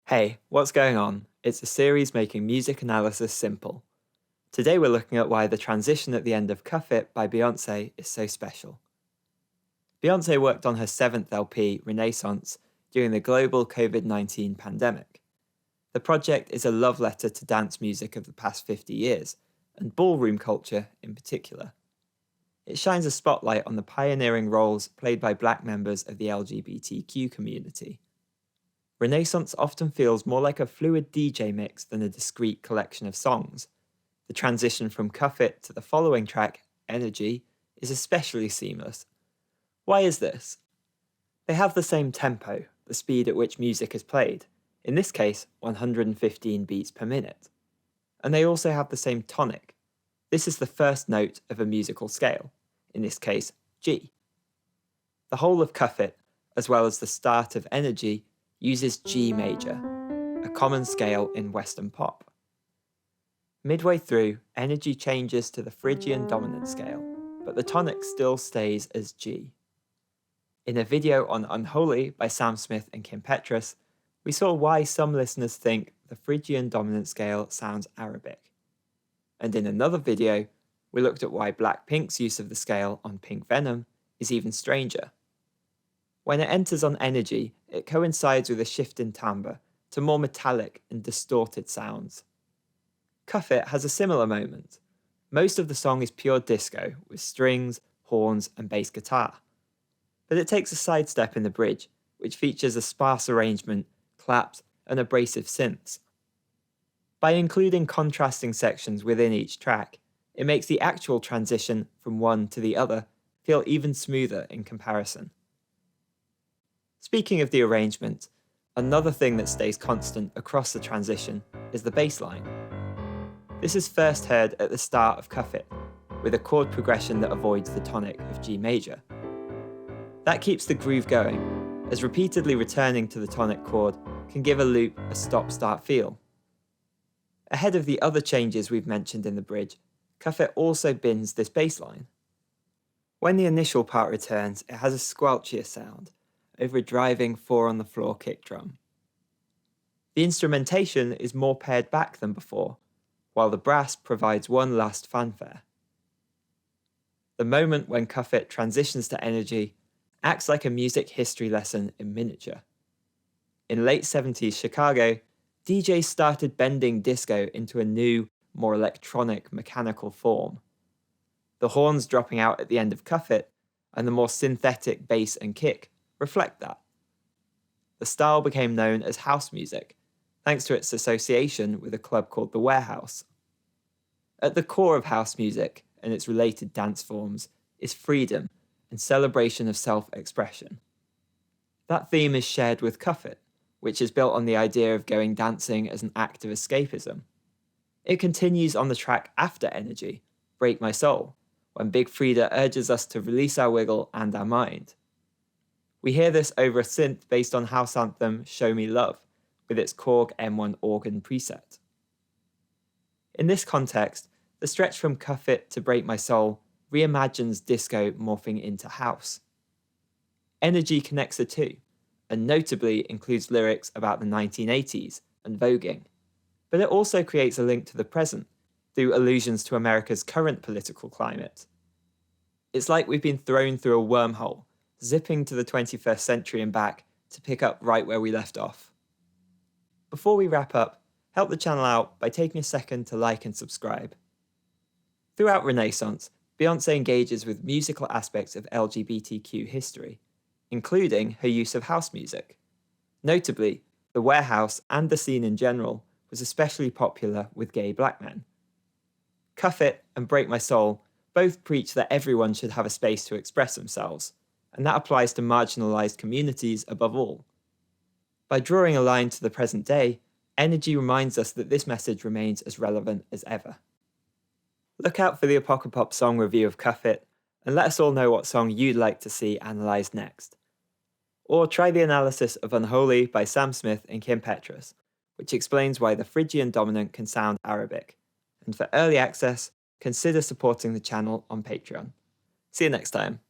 Hey, what's going on? It's a series making music analysis simple. Today we're looking at why the transition at the end of Cuff It by Beyoncé is so special. Beyoncé worked on her seventh LP, Renaissance, during the global COVID-19 pandemic. The project is a love letter to dance music of the past 50 years, and ballroom culture in particular. It shines a spotlight on the pioneering roles played by Black members of the LGBTQ community. Renaissance often feels more like a fluid DJ mix than a discrete collection of songs. The transition from Cuff It to the following track, Energy, is especially seamless. Why is this? They have the same tempo, the speed at which music is played, in this case 115 beats per minute. And they also have the same tonic. This is the first note of a musical scale, in this case G. The whole of Cuff It, as well as the start of Energy, uses G major, a common scale in Western pop. Midway through, Energy changes to the Phrygian dominant scale, but the tonic still stays as G. In a video on Unholy by Sam Smith and Kim Petras, we saw why some listeners think the Phrygian dominant scale sounds Arabic. And in another video, we looked at why Blackpink's use of the scale on Pink Venom is even stranger. When it enters on Energy, it coincides with a shift in timbre to more metallic and distorted sounds. Cuff It has a similar moment. Most of the song is pure disco, with strings, horns, and bass guitar. But it takes a sidestep in the bridge, which features a sparse arrangement, claps, and abrasive synths. By including contrasting sections within each track, it makes the actual transition from one to the other feel even smoother in comparison. Speaking of the arrangement, another thing that stays constant across the transition is the bass line. This is first heard at the start of Cuff It, with a chord progression that avoids the tonic of G major. That keeps the groove going, as repeatedly returning to the tonic chord can give a loop a stop-start feel. Ahead of the other changes we've mentioned in the bridge, Cuff It also bins this bass line. When the initial part returns, it has a squelchier sound, over a driving 4-on-the-floor kick drum. The instrumentation is more pared back than before, while the brass provides one last fanfare. The moment when Cuff It transitions to Energy acts like a music history lesson in miniature. In late 70s Chicago, DJs started bending disco into a new, more electronic, mechanical form. The horns dropping out at the end of Cuff It, and the more synthetic bass and kick reflect that. The style became known as house music, thanks to its association with a club called the Warehouse. At the core of house music and its related dance forms is freedom and celebration of self-expression. That theme is shared with Cuff It, which is built on the idea of going dancing as an act of escapism. It continues on the track after Energy, Break My Soul, when Big Frida urges us to release our wiggle and our mind. We hear this over a synth based on house anthem Show Me Love, with its Korg M1 organ preset. In this context, the stretch from Cuff It to Break My Soul reimagines disco morphing into house. Energy connects the two, and notably includes lyrics about the 1980s and voguing. But it also creates a link to the present, through allusions to America's current political climate. It's like we've been thrown through a wormhole, zipping to the 21st century and back to pick up right where we left off. Before we wrap up, help the channel out by taking a second to like and subscribe. Throughout Renaissance, Beyoncé engages with musical aspects of LGBTQ history, including her use of house music. Notably, the Warehouse and the scene in general was especially popular with gay black men. Cuff It and Break My Soul both preach that everyone should have a space to express themselves, and that applies to marginalized communities above all. By drawing a line to the present day, Energy reminds us that this message remains as relevant as ever. Look out for the Apocrypop song review of Cuff It, and let us all know what song you'd like to see analysed next. Or try the analysis of Unholy by Sam Smith and Kim Petras, which explains why the Phrygian dominant can sound Arabic. And for early access, consider supporting the channel on Patreon. See you next time.